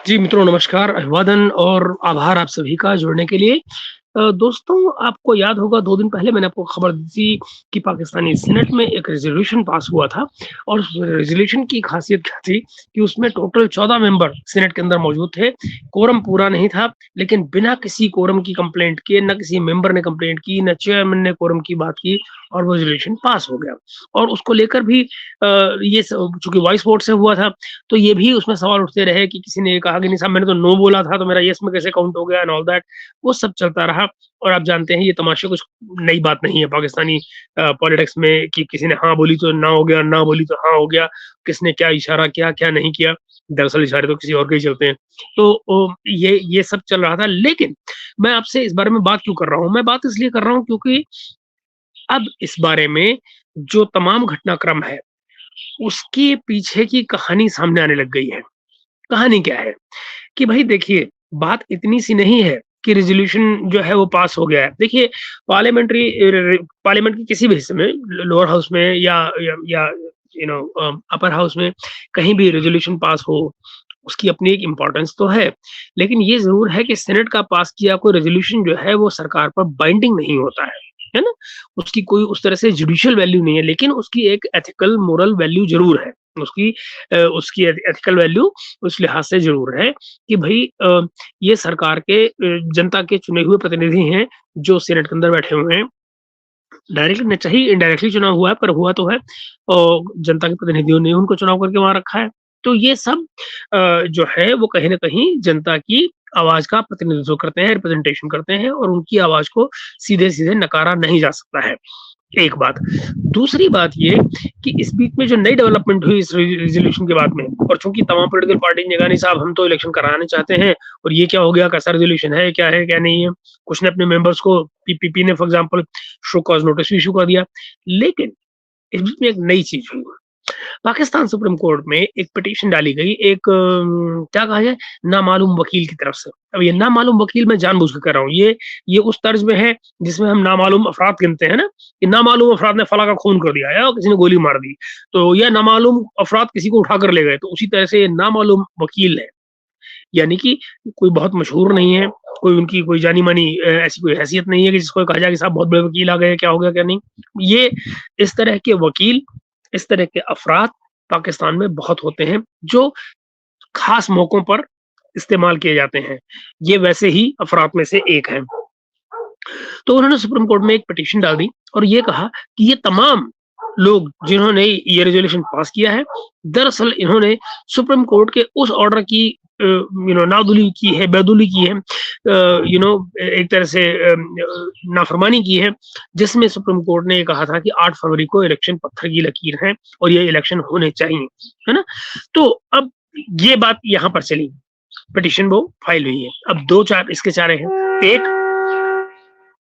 जी, मित्रों नमस्कार, अभिवादन और आभार आप सभी का जुड़ने के लिए। दोस्तों आपको याद होगा 2 दिन पहले मैंने आपको खबर दी थी कि पाकिस्तानी सेनेट में एक रेज़ोल्यूशन पास हुआ था और उस रेज़ोल्यूशन की ख़ासियत क्या थी कि उसमें टोटल 14 मेंबर सेनेट के अंदर मौजूद थे। कोरम पूरा नहीं था, लेकिन बिना किसी कोरम की कंप्लेंट किए, ना किसी मेंबर ने कंप्लेंट की, ना चेयरमैन ने कोरम की बात की और वो रेज़ोल्यूशन पास हो गया। और उसको लेकर भी ये स चूँकि वॉइस वोट से हुआ था, तो ये भी उसमें सवाल उठते रहे कि किसी ने ये कहा कि नहीं साहब मैंने तो नो बोला था, तो मेरा येस में कैसे काउंट हो गया एंड ऑल दैट। वो सब चलता रहा और आप जानते हैं ये तमाशे कुछ नई बात नहीं है पाकिस्तानी पॉलिटिक्स में कि किसी ने हाँ बोली तो ना हो गया, ना बोली तो हाँ हो गया। किसने क्या इशारा किया, क्या नहीं किया। दरअसल इशारे तो किसी और के ही चलते हैं। तो ये सब चल रहा था, लेकिन मैं आपसे इस बारे में बात क्यों कर रहा हूँ? मैं बात इसलिए कर रहा हूँ क्योंकि अब इस बारे में जो तमाम घटनाक्रम है, उसके पीछे की कहानी सामने आने लग गई है। कहानी क्या है? कि भई देखिए, बात इतनी सी नहीं है कि रेज़ोल्यूशन जो है वो पास हो गया है। देखिए पार्लियामेंट्री पार्लियामेंट के किसी भी हिस्से में लोअर हाउस में या अपर हाउस में कहीं भी रेज़ोल्यूशन पास हो, उसकी अपनी एक इम्पोर्टेंस तो है। लेकिन ये ज़रूर है कि सेनेट का पास किया कोई रेज़ोल्यूशन जो है वो सरकार पर बाइंडिंग नहीं होता है ना? उसकी कोई उस तरह से जुडिशियल वैल्यू नहीं है, लेकिन उसकी एक एथिकल मोरल वैल्यू ज़रूर है। उसकी एथिकल वैल्यू उस लिहाज से ज़रूर है कि भई ये सरकार के जनता के चुने हुए प्रतिनिधि हैं, जो सेनेट के अंदर बैठे हुए हैं। डायरेक्टली न चाहे इनडायरेक्टली चुनाव हुआ है, पर हुआ तो है और जनता के प्रतिनिधियों ने उनको चुनाव करके वहाँ रखा है। तो ये सब जो है वो कहीं न कहीं जनता की आवाज़ का प्रतिनिधित्व करते हैं, रिप्रेजेंटेशन करते हैं और उनकी आवाज़ को सीधे-सीधे नकारा नहीं जा सकता है। एक बात। दूसरी बात ये कि इस बीच में जो नई डेवलपमेंट हुई इस रेज़ोल्यूशन के बाद में और चूँकि तमाम पॉलिटिकल पार्टी ने कहा नहीं साहब हम तो इलेक्शन कराना चाहते हैं और ये क्या हो गया, कैसा रेज़ोल्यूशन है, क्या नहीं है। कुछ ने अपने मेंबर्स को पीपीपी ने for example show cause notice भी इश्यू कर दिया। लेकिन इस बीच में एक नई चीज़ हुई। पाकिस्तान सुप्रीम कोर्ट में एक पिटीशन डाली गई एक क्या कहा जाए नामालूम वकील की तरफ से। अब ये नामालूम वकील मैं जानबूझ के कर रहा हूँ। ये उस तर्ज में है जिसमें हम नामालूम अफ़राद गिनते हैं ना, कि नामालूम अफ़राद ने फलाँ का खून कर दिया या किसी ने गोली मार दी। तो ये नामालूम अफ़राद किसी को उठाकर ले गए। तो उसी तरह से ये नामालूम वकील है। यानी कि कोई बहुत मशहूर नहीं है, कोई उनकी कोई जानी-मानी ऐसी कोई हैसियत नहीं है कि जिसको कहा जाए कि साहब बहुत बड़े वकील आ गए, क्या हो गया, क्या नहीं। ये इस तरह के वकील, इस तरह के अफ़राद पाकिस्तान में बहुत होते हैं, जो ख़ास मौकों पर इस्तेमाल किए जाते हैं। ये वैसे ही अफ़राद में से एक हैं। तो उन्होंने सुप्रीम कोर्ट में एक पिटीशन डाल दी और ये कहा कि ये तमाम लोग जिन्होंने ये रेज़ोल्यूशन पास किया है, दरअसल इन्होंने सुप्रीम कोर्ट के उस ऑर्डर की नादुली की है, बेदुली की है, एक तरह से नाफ़रमानी की है, जिसमें सुप्रीम कोर्ट ने ये कहा था कि 8 फरवरी को इलेक्शन पत्थर की लकीर है और ये इलेक्शन होने चाहिए, है ना? तो अब ये बात यहाँ पर चली, पिटीशन वो फाइल हुई है। अब 2-4 इसके चारे हैं। एक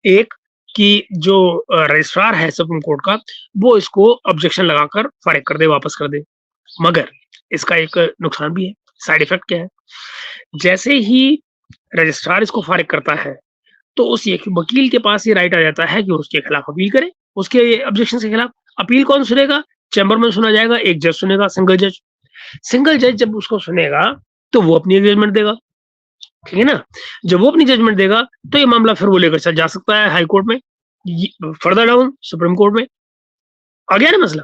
एक कि जो रजिस्ट्रार है सुप्रीम कोर्ट का, वो इसको ऑब्जेक्शन लगाकर फ़ारिग कर दे, वापस कर दे। मगर इसका एक नुकसान भी है। साइड इफ़ेक्ट क्या है? जैसे ही रजिस्ट्रार इसको फ़ारिग करता है, तो उस एक वकील के पास ये राइट आ जाता है कि वो उसके खिलाफ अपील करे, उसके ऑब्जेक्शन के खिलाफ। अपील कौन सुनेगा? चैम्बर में सुना जाएगा, एक जज सुनेगा, सिंगल जज। सिंगल जज जब उसको सुनेगा, तो वो अपनी जजमेंट देगा। ठीक है ना? जब वो अपनी जजमेंट देगा, तो ये मामला फिर वो लेकर चल जा सकता है हाई कोर्ट में, ये फर्दर डाउन सुप्रीम कोर्ट में। आ गया ना मसला?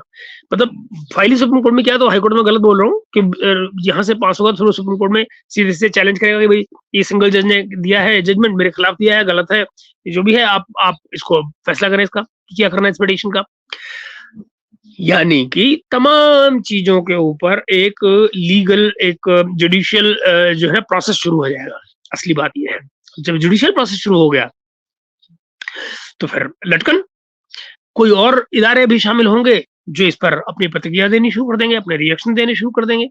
मतलब फाइल ही सुप्रीम कोर्ट में किया तो हाई कोर्ट में गलत बोल रहा हूँ कि यहाँ से पास होगा तो फिर वो सुप्रीम कोर्ट में सीधे-सीधे चैलेंज करेगा कि भई ये सिंगल जज ने दिया है जजमेंट मेरे खिलाफ दिया है, गलत है। जो भी है आप इसको फैसला करें इसका, कि क्या करना है इस पिटीशन का। यानी कि तमाम चीज़ों के ऊपर एक लीगल एक जुडिशियल जो है प्रोसेस शुरू हो जाएगा। असली बात ये है। जब जुडिशियल प्रोसेस शुरू हो गया, तो फिर लटकन कोई और इदारे भी शामिल होंगे, जो इस पर अपनी प्रतिक्रिया देनी शुरू कर देंगे, अपने रिएक्शन देने शुरू कर देंगे।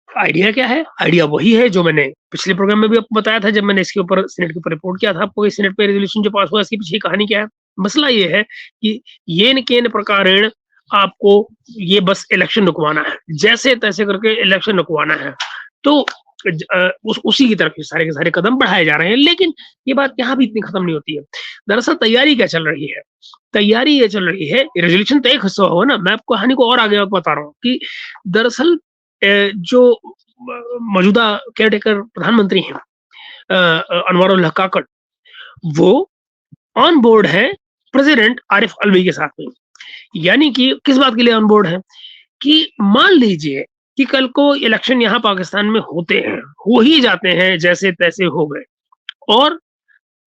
आइडिया क्या है? आइडिया वही है जो मैंने पिछले प्रोग्राम में भी आपको बताया था जब मैंने इसके ऊपर सीनेट के ऊपर रिपोर्ट किया था आपको, सीनेट पे रेज़ोल्यूशन जो पास हुआ इसके पीछे कहानी क्या है? मसला ये है कि येन-केन प्रकारेण आपको ये बस इलेक्शन रुकवाना है। जैसे-तैसे करके इलेक्शन रुकवाना है। तो उसी की तरफ ये सारे के सारे कदम बढ़ाए जा रहे हैं। लेकिन ये बात यहाँ भी इतनी खत्म नहीं होती है। दरअसल तैयारी क्या चल रही है? तैयारी ये चल रही है, रेज़ोल्यूशन तो एक हिस्सा होगा ना, मैं आपको कहानी को और आगे बता रहा हूँ कि दरअसल जो मौजूदा केयरटेकर प्रधानमंत्री हैं अनवरुल हक काकड़, वो ऑन बोर्ड है प्रेसिडेंट आरिफ अलवी के साथ में। यानी कि किस बात के लिए ऑन बोर्ड है कि मान लीजिए कि कल को इलेक्शन यहाँ पाकिस्तान में होते हैं, हो ही जाते हैं, जैसे तैसे हो गए और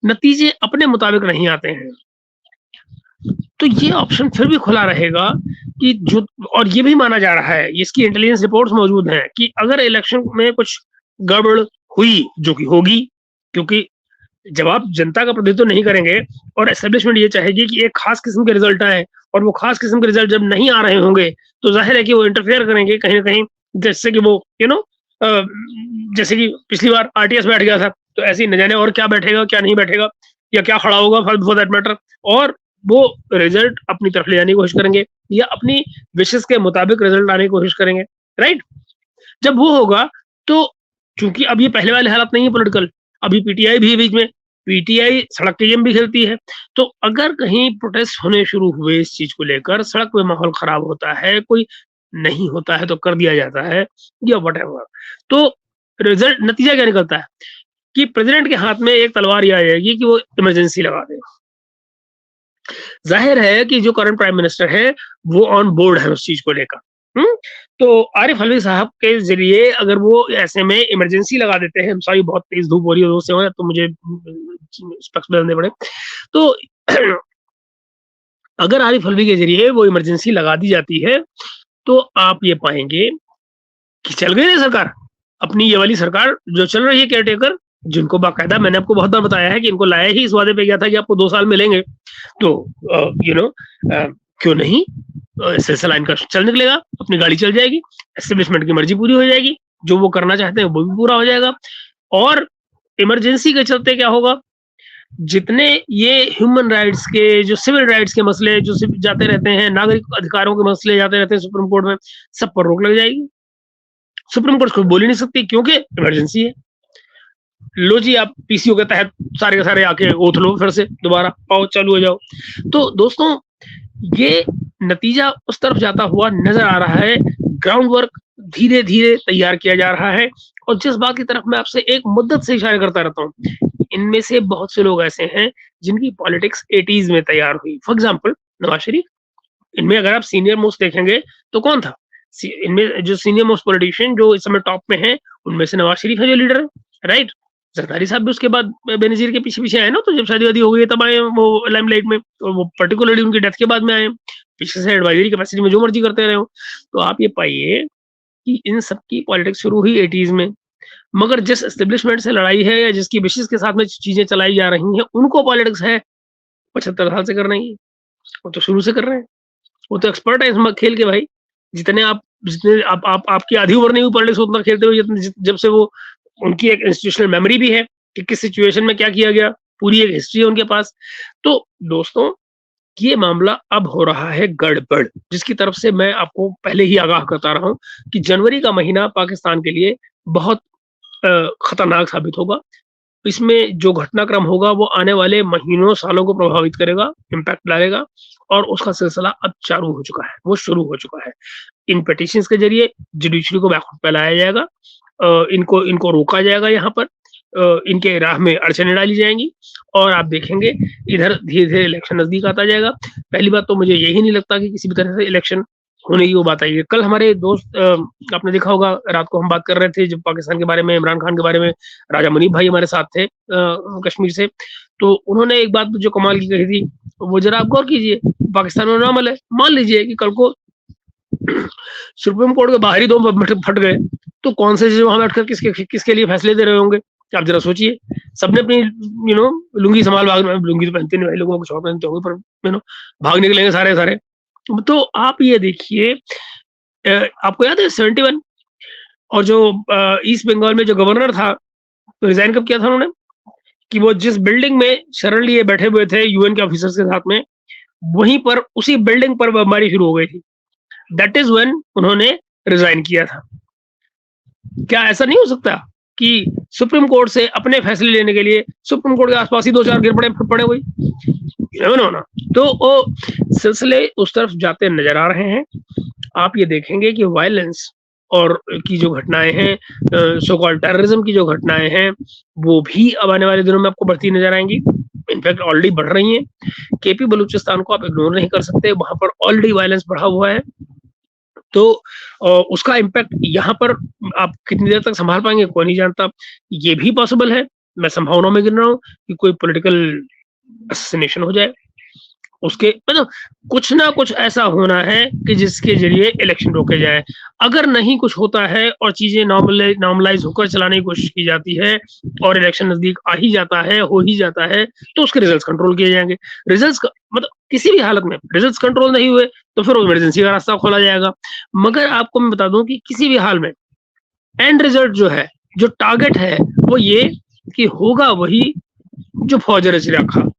नतीजे अपने मुताबिक नहीं आते हैं, तो ये ऑप्शन फिर भी खुला रहेगा कि जो, और ये भी माना जा रहा है, इसकी इंटेलिजेंस रिपोर्ट्स मौजूद हैं कि अगर इलेक्शन में कुछ गड़बड़ हुई, जो कि होगी, क्योंकि जब आप जनता का प्रतिनिधित्व नहीं करेंगे और एस्टेब्लिशमेंट ये चाहेगी कि एक खास किस्म के रिजल्ट आए और वो खास किस्म के रिजल्ट जब नहीं आ रहे होंगे, तो जाहिर है कि वो इंटरफेयर करेंगे कहीं ना कहीं, जैसे कि वो जैसे कि पिछली बार आरटीएस बैठ गया था, तो ऐसे ही न जाने और क्या बैठेगा, क्या नहीं बैठेगा, या क्या खड़ा होगा फॉर दैट मैटर, और वो रिजल्ट अपनी तरफ ले जाने की कोशिश करेंगे या अपनी विशेष के मुताबिक रिजल्ट लाने की कोशिश करेंगे, राइट। जब वो होगा तो चूंकि अब ये पहले वाले हालात नहीं है पॉलिटिकल, अभी पीटीआई भी है बीच में, पीटीआई सड़क के गेम भी खेलती है, तो अगर कहीं प्रोटेस्ट होने शुरू हुए इस चीज को लेकर, सड़क पे माहौल खराब होता है, कोई नहीं होता है तो कर दिया जाता है या वट, तो रिजल्ट नतीजा क्या निकलता है कि प्रेसिडेंट के हाथ में एक तलवार ये आ जाएगी कि वो इमरजेंसी लगा दे। जाहिर है कि जो करंट प्राइम मिनिस्टर है वो ऑन बोर्ड है उस चीज को लेकर। तो आरिफ अलवी साहब के जरिए अगर वो ऐसे में इमरजेंसी लगा देते हैं, सॉरी बहुत तेज धूप हो रही है से तो मुझे स्पेक्स बदलने पड़े, तो अगर आरिफ अलवी के जरिए वो इमरजेंसी लगा दी जाती है, तो आप ये पाएंगे कि चल गई ना सरकार, अपनी ये वाली सरकार जो चल रही है केयरटेकर, जिनको बाकायदा मैंने आपको बहुत बार बताया है कि इनको लाया ही इस वादे पे गया था कि आपको 2 साल मिलेंगे, तो क्यों नहीं सिलसिला इनका चल निकलेगा, अपनी गाड़ी चल जाएगी, एस्टेब्लिशमेंट की मर्जी पूरी हो जाएगी, जो वो करना चाहते हैं वो भी पूरा हो जाएगा। और इमरजेंसी के चलते क्या होगा, जितने ये ह्यूमन राइट्स के, जो सिविल राइट्स के मसले जो जाते रहते हैं, नागरिक अधिकारों के मसले जाते रहते हैं सुप्रीम कोर्ट में, सब पर रोक लग जाएगी। सुप्रीम कोर्ट कुछ बोल ही नहीं सकती क्योंकि इमरजेंसी है। लो जी, आप पीसीओ के तहत सारे के सारे आके ओथ लो, फिर से दोबारा आओ, चालू हो जाओ। तो दोस्तों, ये नतीजा उस तरफ जाता हुआ नजर आ रहा है, ग्राउंड वर्क धीरे धीरे तैयार किया जा रहा है। और जिस बात की तरफ मैं आपसे एक मुद्दत से इशारा करता रहता हूँ, इनमें से बहुत से लोग ऐसे हैं जिनकी पॉलिटिक्स 80s में तैयार हुई। फॉर एग्जाम्पल नवाज शरीफ, इनमें अगर आप सीनियर मोस्ट देखेंगे तो कौन था, इनमें जो सीनियर मोस्ट पॉलिटिशियन जो इस समय टॉप में है, उनमें से नवाज शरीफ है जो लीडर है, राइट। जरदारी साहब भी उसके बाद बेनजीर के पीछे पीछे आए ना, तो जब शादी वादी हो गई तब आए वो लाइमलाइट में, और वो पर्टिकुलरली उनकी डेथ के बाद में आए, पीछे से एडवाइजरी कैपेसिटी में जो मर्जी करते रहे हो। तो आप ये पाइए कि इन सब की पॉलिटिक्स शुरू हुई 80s में, मगर जिस एस्टेब्लिशमेंट से लड़ाई है या जिसकी विशेष के साथ में चीजें चलाई जा रही हैं, उनको पॉलिटिक्स है 75 साल से कर रही है, वो तो शुरू से कर रहे हैं, वो तो एक्सपर्ट है इस खेल के भाई। जितने आप आपकी आधी उम्र नहीं हुई पॉलिटिक्स उतना खेलते हुए, जब से वो, उनकी एक इंस्टीट्यूशनल मेमोरी भी है कि किस सिचुएशन में क्या किया गया, पूरी एक हिस्ट्री है उनके पास। तो दोस्तों, ये मामला अब हो रहा है गड़बड़, जिसकी तरफ से मैं आपको पहले ही आगाह करता रहा हूं कि जनवरी का महीना पाकिस्तान के लिए बहुत खतरनाक साबित होगा। इसमें जो घटनाक्रम होगा वो आने वाले महीनों सालों को प्रभावित करेगा, इम्पैक्ट डालेगा, और उसका सिलसिला अब चालू हो चुका है, वो शुरू हो चुका है। इन पिटिशंस के जरिए जुडिशरी को बैकफुट पे लाया जाएगा, इनको रोका जाएगा, यहाँ पर इनके राह में अड़चने डाली जाएंगी, और आप देखेंगे इधर धीरे धीरे इलेक्शन नजदीक आता जाएगा। पहली बात तो मुझे यही नहीं लगता कि किसी भी तरह से इलेक्शन होने की वो बात आई है। कल हमारे दोस्त, आपने देखा होगा, रात को हम बात कर रहे थे जब पाकिस्तान के बारे में, इमरान खान के बारे में, राजा मुनीब भाई हमारे साथ थे कश्मीर से, तो उन्होंने एक बात जो कमाल की कही थी, वो जरा आप गौर कीजिए। पाकिस्तान में नॉर्मल है, मान लीजिए कि कल को सुप्रीम कोर्ट के बाहरी दो फट गए, तो कौन से वहां बैठकर किसके लिए फैसले दे रहे होंगे, आप जरा सोचिए। सबने अपनी लुंगी संभाल, लुंगी तो पहनते नहीं भाई, लोगों को शॉर्ट पहनते होंगे, पर भाग निकलेंगे सारे सारे। तो आप ये देखिए, आपको याद है 71, और जो ईस्ट बंगाल में जो गवर्नर था, तो रिजाइन कब किया था उन्होंने, कि वो जिस बिल्डिंग में शरण लिए बैठे हुए थे यूएन के ऑफिसर्स के साथ में, वहीं पर उसी बिल्डिंग पर बमबारी शुरू हो गई थी। दैट इज व्हेन उन्होंने रिजाइन किया था। क्या ऐसा नहीं हो सकता कि सुप्रीम कोर्ट से अपने फैसले लेने के लिए सुप्रीम कोर्ट के आसपास ही 2-4 गिर पड़े हुए ना? तो वो सिलसिले उस तरफ जाते नजर आ रहे हैं। आप ये देखेंगे कि वायलेंस और की जो घटनाएँ हैं, सो कॉल्ड टेररिज़्म की जो घटनाएँ हैं, वो भी अब आने वाले दिनों में आपको बढ़ती नज़र आएँगी। इनफैक्ट ऑलरेडी बढ़ रही हैं। केपी बलूचिस्तान को आप इग्नोर नहीं कर सकते, वहाँ पर ऑलरेडी वायलेंस बढ़ा हुआ है। तो उसका इम्पैक्ट यहाँ पर आप कितनी देर तक सँभाल पाएँगे, कोई नहीं जानता। ये भी पॉसिबल है, मैं संभावनाओं में गिन रहा हूँ कि कोई पॉलिटिकल असैसिनेशन हो जाए। उसके मतलब कुछ ना कुछ ऐसा होना है कि जिसके ज़रिए इलेक्शन रोके जाएँ। अगर नहीं कुछ होता है और चीज़ें नॉर्मलाइज़ होकर चलाने की कोशिश की जाती है और इलेक्शन नज़दीक आ ही जाता है, हो ही जाता है, तो उसके रिज़ल्ट्स कंट्रोल किए जाएँगे। रिज़ल्ट्स क मतलब किसी भी हालत में रिज़ल्ट्स कंट्रोल नहीं हुए, तो फिर इमरजेंसी का रास्ता खोला जाएगा। मगर आपको मैं बता दूँ कि किसी भी हाल में एंड रिज़ल्ट जो है, जो टारगेट है, वो ये कि होगा वही जो फ़ौज रच रखा।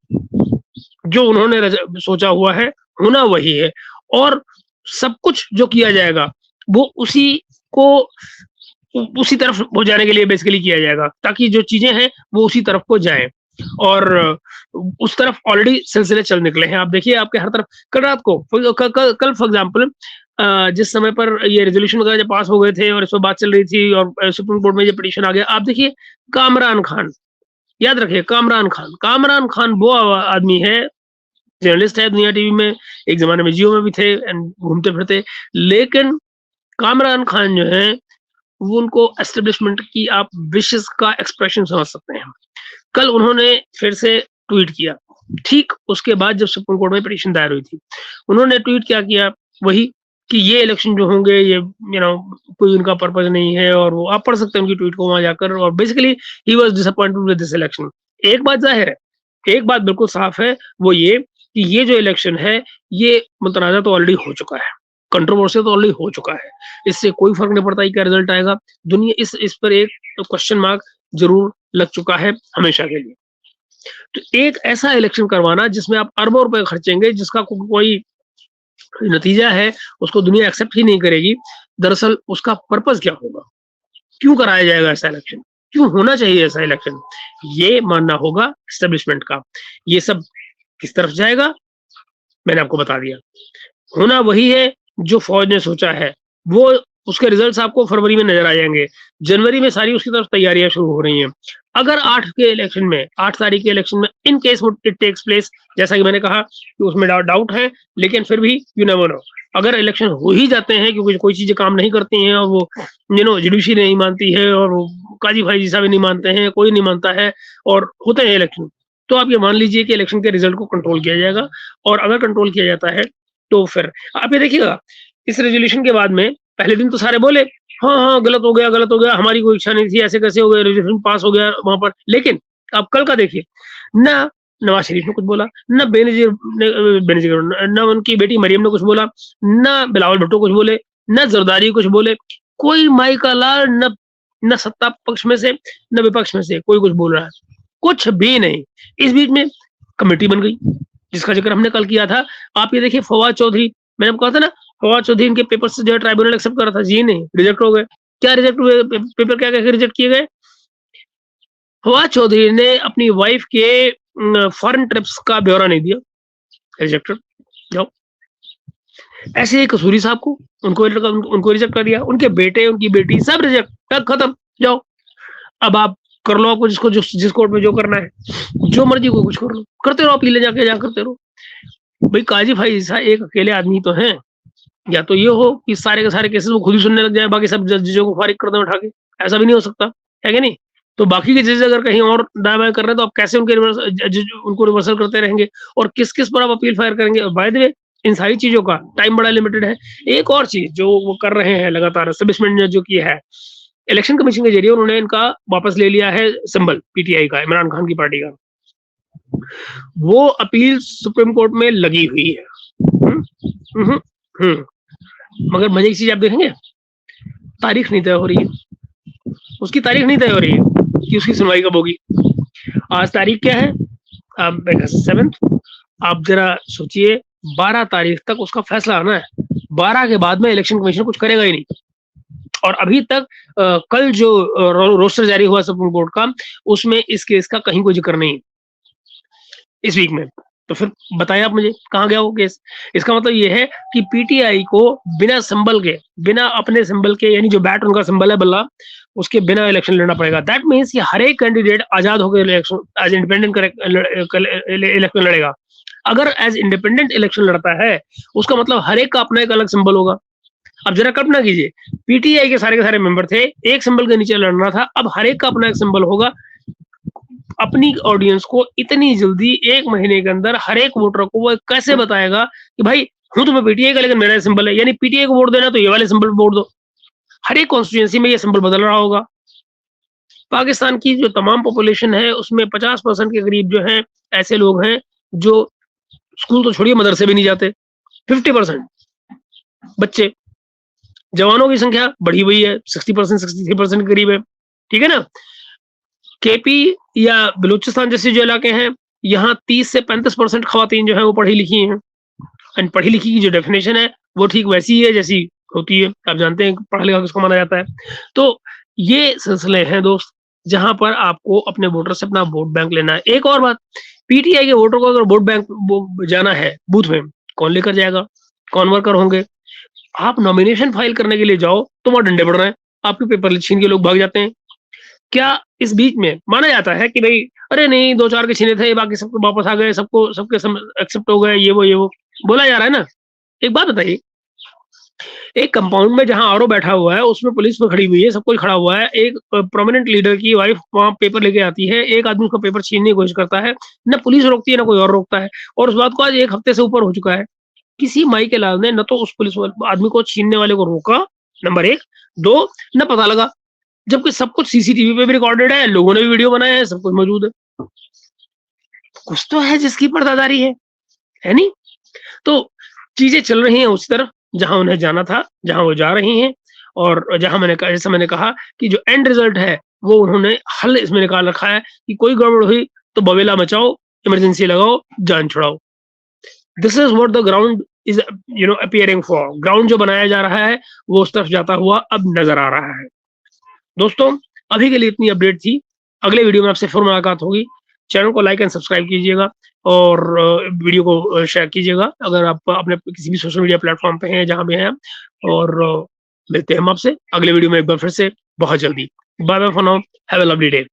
जो उन्होंने सोचा हुआ है, होना वही है और सब कुछ जो किया जाएगा, वो उसी को उसी तरफ हो जाने के लिए बेसिकली किया जाएगा, ताकि जो चीज़ें हैं, वो उसी तरफ को जाएँ और उस तरफ ऑलरेडी सिलसिले चल निकले हैं। आप देखिए आपके हर तरफ कल रात को कल फॉर एग्ज़ाम्पल जिस समय पर ये रेज़ोल्यूशन वगैरह जब पास हो गए थे और इस पे बात चल रही थी और सुप्रीम कोर्ट में ये पिटीशन आ गया, आप देखिए कामरान खान, याद रखिए कामरान खान वो आदमी है, जर्नलिस्ट है दुनिया टीवी में, एक ज़माने में जियो में भी थे एंड घूमते-फिरते। लेकिन कामरान खान जो हैं, वो उनको एस्टेब्लिशमेंट की आप विशेज़ का एक्सप्रेशन समझ सकते हैं। कल उन्होंने फिर से ट्वीट किया, ठीक उसके बाद जब सुप्रीम कोर्ट में पिटीशन दायर हुई थी। उन्होंने ट्वीट क्या किया, वही कि ये इलेक्शन जो होंगे ये कोई उनका पर्पज़ नहीं है और वो आप पढ़ सकते हैं उनकी ट्वीट को वहाँ जाकर और basically he was disappointed with this election. एक बात ज़ाहिर है, एक बात बिल्कुल साफ है, वो ये कि ये जो इलेक्शन है, ये मुतनाज़ा तो ऑलरेडी हो चुका है, कंट्रोवर्शियल तो ऑलरेडी हो चुका है। इससे कोई फ़र्क नहीं पड़ता कि क्या रिज़ल्ट आएगा। दुनिया इस पर एक क्वेश्चन मार्क ज़रूर लग चुका है हमेशा के लिए। तो एक ऐसा इलेक्शन करवाना जिसमें आप अरबों रुपए खर्चेंगे, जिसका कोई नतीजा है, उसको दुनिया एक्सेप्ट ही नहीं करेगी। दरअसल उसका पर्पज़ क्या होगा? क्यों कराया जाएगा ऐसा इलेक्शन? क्यों होना चाहिए ऐसा इलेक्शन? ये मानना होगा एस्टेब्लिशमेंट का। ये सब किस तरफ जाएगा? मैंने आपको बता दिया। होना वही है जो फ़ौज ने सोचा है। वो उसके रिज़ल्ट्स आपको फरवरी में नज़र आ जाएँगे। जनवरी में सारी उसकी तरफ तैयारियाँ शुरू हो रही हैं। अगर 8 के इलेक्शन में 8 तारीख के इलेक्शन में इन केस वो इट टेक्स प्लेस जैसा कि मैंने कहा कि उसमें डाउट है, लेकिन फिर भी यू नेवर नो। अगर इलेक्शन हो ही जाते हैं क्योंकि कोई चीज़ें काम नहीं करती हैं और वो जुडिशरी नहीं मानती है और वो काजी भाई जैसा भी नहीं मानते हैं, कोई नहीं मानता है और होते हैं इलेक्शन। तो आप ये मान लीजिए कि इलेक्शन के रिज़ल्ट को कंट्रोल किया जाएगा और अगर कंट्रोल किया जाता है तो फिर आप ये देखिएगा, इस रेज़ोल्यूशन के बाद में पहले दिन तो सारे बोले, हाँ, हाँ, गलत हो गया, हमारी कोई इच्छा नहीं थी, ऐसे कैसे हो गया, रेज़ोल्यूशन पास हो गया वहाँ पर। लेकिन आप कल का देखिए, ना नवाज़ शरीफ ने कुछ बोला, ना बेनज़ीर ना उनकी बेटी मरियम ने कुछ बोला, ना बिलावल भुट्टो कुछ बोले, ना ज़रदारी कुछ बोले, कोई माई का लाल ना सत्ता पक्ष में से, ना विपक्ष में से कोई कुछ बोल रहा है, कुछ भी नहीं। इस बीच में कमेटी बन गई, जिसका ज़िक्र हमने कल किया था। आप ये देखिए फवाद चौधरी, मैंने आपको कहा था ना फवाद चौधरी इनके पेपर से जो है ट्राइब्यूनल एक्सेप्ट कर रहा था, जी नहीं, रिजेक्ट हो गए। क्या रिजेक्ट हुए पेपर क्या कह के रिजेक्ट किए गए? फवाद चौधरी ने अपनी वाइफ के फॉरेन ट्रिप्स का ब्यौरा नहीं दिया, रिजेक्टेड, जाओ। ऐसे ही कसूरी साहब को उनको रिजेक्ट कर दिया, उनके बेटे, उनकी बेटी सब रिजेक्ट, टक खत्म, जाओ। अब आप कर लो आपको जिस कोर्ट में जो करना है, जो मर्ज़ी को कुछ कर लो, करते रहो अपीलें जाके जहाँ करते रहो। भाई काजी भाई ऐसा एक अकेले आदमी तो हैं, या तो ये हो कि सारे के सारे केसेस वो खुद ही सुनने लग जाए, बाकी सब जजेज़ को फारिग कर दें उठा के, ऐसा भी नहीं हो सकता, है कि नहीं? तो बाकी के जजेज़ अगर कहीं और दाएँ-बाएँ कर रहे हैं तो आप कैसे उनको रिवर्सल करते रहेंगे और किस-किस पर आप अपील फायर करेंगे? और बाय द वे इन सारी चीज़ों का टाइम बड़ा लिमिटेड है। एक और चीज़ जो वो कर रहे हैं लगातार एस्टेब्लिशमेंट ने जो किया है, इलेक्शन कमीशन के ज़रिए उन्होंने इनका वापस ले लिया है सिंबल पीटीआई का, इमरान खान की पार्टी का। वो अपील सुप्रीम कोर्ट में लगी हुई है। हुँ, उहुँ, हुँ। मगर मज़े की चीज़ आप देखेंगे, तारीख नहीं तय हो रही है। उसकी तारीख नहीं तय हो रही है कि उसकी सुनवाई कब होगी। आज तारीख क्या है? 7th। आप ज़रा सोचिए 12 तारीख तक उसका फैसला आना है। 12 के बाद में इलेक्शन कमीशन कुछ करेगा ही नहीं। और अभी तक कल जो रोस्टर जारी हुआ सुप्रीम कोर्ट का, उसमें इस केस का कहीं कोई ज़िक्र नहीं है, इस वीक में। तो फिर बताइए आप मुझे कहाँ गया वो केस? इसका मतलब ये है कि पीटीआई को बिना सिंबल के, बिना अपने सिंबल के, यानी जो बैट उनका सिंबल है बल्ला, उसके बिना इलेक्शन लड़ना पड़ेगा। दैट मीन्स कि हर एक कैंडिडेट आज़ाद होकर इलेक्शन एज़ इंडिपेंडेंट इलेक्शन लड़ेगा। अगर एज़ इंडिपेंडेंट इलेक्शन लड़ता है, उसका मतलब हर एक का अपना एक अलग सिंबल होगा। अब ज़रा कल्पना कीजिए, पीटीआई के सारे मेंबर थे, एक सिंबल के नीचे लड़ना था, अब हर एक का अपना एक सिंबल होगा। अपनी ऑडियंस को इतनी जल्दी 1 महीने के अंदर हर एक वोटर को वो कैसे बताएगा कि भाई हूँ तो मैं पीटीआई का, लेकिन मेरा सिंबल है, यानी पीटीआई को वोट देना तो ये वाले सिंबल पे वोट दो। हर एक कॉन्स्टिट्यूएंसी में ये सिंबल बदल रहा होगा। पाकिस्तान की जो तमाम पॉपुलेशन है उसमें 50% के करीब जो हैं ऐसे लोग हैं जो स्कूल तो छोड़िए मदरसे भी नहीं जाते। 50% बच्चे, जवानों की संख्या बढ़ी हुई है, 60% 63% के करीब है। ठीक है ना? केपी या बलूचिस्तान जैसे जो इलाके हैं, यहाँ 30 से 35% खवातीन जो है वो पढ़ी लिखी हैं। एंड पढ़ी लिखी की जो डेफिनेशन है वो ठीक वैसी ही है जैसी होती है। आप जानते हैं पढ़ा लिखा किसको माना जाता है। तो ये सिलसिले हैं दोस्त, जहाँ पर आपको अपने वोटर से अपना वोट बैंक लेना है। एक और बात, पीटीआई के वोटर को अगर वोट बैंक जाना है बूथ में, कौन लेकर जाएगा? कौन वर्कर होंगे? आप नॉमिनेशन फाइल करने के लिए जाओ तो वहाँ डंडे पड़ रहे हैं, आपके पेपर छीन के लोग भाग जाते हैं। क्या इस बीच में माना जाता है कि भई अरे नहीं 2-4 के छीने थे, बाकी सब तो वापस आ गए, सबके सब एक्सेप्ट हो गए, ये वो बोला जा रहा है ना? एक बात बताइए, एक कंपाउंड में जहाँ आरओ बैठा हुआ है, उसमें पुलिस भी खड़ी हुई है, सब कोई खड़ा हुआ है, एक प्रोमिनेंट लीडर की वाइफ वहाँ पेपर लेके आती है, एक आदमी उसका पेपर छीनने की कोशिश करता है, ना पुलिस रोकती है, ना कोई और रोकता है, और उस बात को आज 1 हफ्ते से ऊपर हो चुका है। किसी माई के लाल ने न तो उस पुलिस आदमी को छीनने वाले को रोका, नंबर 1, 2 न पता लगा, जबकि सब कुछ सीसीटीवी पे भी रिकॉर्डेड है, लोगों ने भी वीडियो बनाया है, सब कुछ मौजूद है। कुछ तो है जिसकी पर्दादारी है नहीं? तो चीज़ें चल रही हैं उसी तरफ जहाँ उन्हें जाना था, जहाँ वो जा रही हैं, और जहाँ जैसे मैंने कहा कि जो एंड रिजल्ट है, वो उन्होंने हल इसमें निकाल रखा है कि कोई गड़बड़ हुई तो बवेला मचाओ, इमरजेंसी लगाओ, जान छुड़ाओ। This is what the ground is appearing for. Ground जो बनाया जा रहा है, वो उस तरफ जाता हुआ अब नज़र आ रहा है। दोस्तों, अभी के लिए इतनी अपडेट थी। अगले वीडियो में आपसे फिर मुलाकात होगी। चैनल को लाइक एंड सब्सक्राइब कीजिएगा और वीडियो को शेयर कीजिएगा अगर आप अपने किसी भी सोशल मीडिया प्लेटफ़ॉर्म पे हैं, जहाँ भी हैं आप, और मिलते हैं हम आपसे अगले वीडियो में एक बार फिर से बहुत जल्दी। Bye bye for now, have a lovely day.